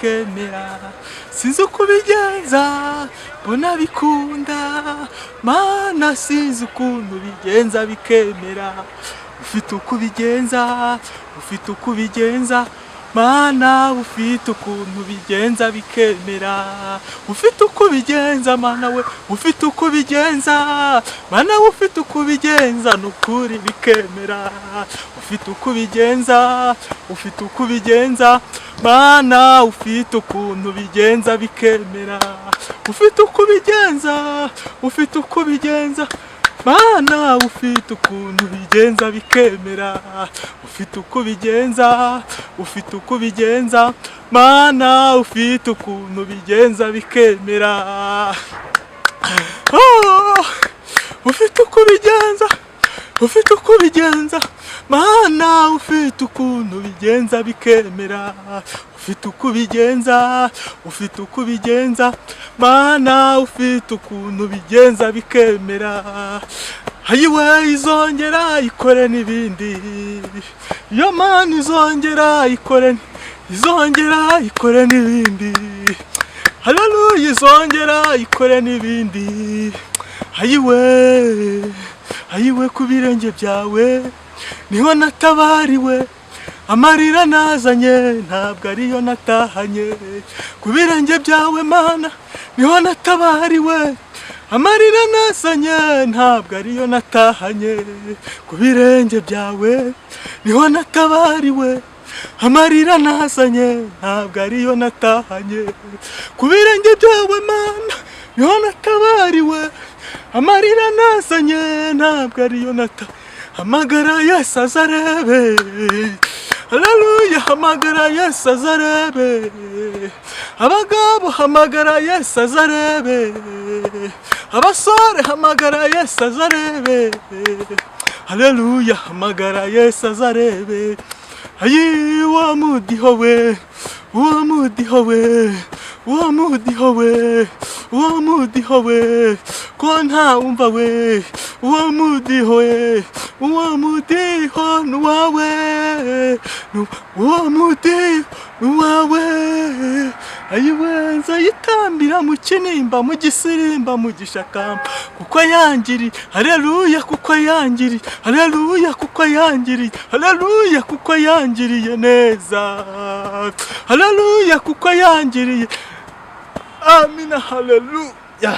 bikemera, sinzi uko ubigenza mbona bikunda, mana sinzi ukuntu bigenza bikemera, ufite uko ubigenza, ufite uko ubigenza, mana ufite ukuntu bigenza bikemera, ufite uko ubigenza mana we, ufite uko ubigenza, mana ufite uko ubigenza nukuri bikemera, ufite uko ubigenza, ufite uko ubigenza, mana ufite ukuntu bigenza bikemera, ufite uko ubigenza, ufite uko ubigenza, mana ufite ukuntu bigenza bikemera, ufite uko ubigenza, ufite uko ubigenza, mana ufite ukuntu bigenza bikemera, ufite uko ubigenza, ufite uko ubigenza, mana ufite ukuntu bigenza bikemera, ufite uko ubigenza, ufite uko ubigenza, mana ufite ukuntu bigenza bikemera, ayiwe izongera ikore n'ibindi, iyo mana izongera ikore, izongera ikore n'ibindi, haleluya izongera ikore n'ibindi, ayiwe, ayiwe ku birenge byawe niho natabariwe, amarira nazanye ntabwo ariyo natahanye, ku birenge byawe mana niho natabariwe, amarira nazanye ntabwo ariyo natahanye, ku birenge byawe niho natabariwe, amarira nazanye ntabwo ariyo natahanye, ku birenge byawe mana niho natabariwe, amarira nazanye ntabwo ariyo natahanye, hamagara Yesu azarebe, haleluya hamagara Yesu azarebe, abagabo hamagara Yesu azarebe, abasore hamagara Yesu azarebe, haleluya hamagara Yesu azarebe, ayi wa mudiho we, wa mudiho we, wa mudiho we, wa mudiho we, ko nta umva we, wa mudiho we, wa mudiho nuwawe, wa mudiho nuwawe, ayiwe nzayitambira mu kinimba, mu gisirimba, mu gishakamba, kuko yangiriye, haleluya kuko yangiriye, haleluya kuko yangiriye, haleluya kuko yangiriye neza, haleluya kuko yangiriye, amina haleluya.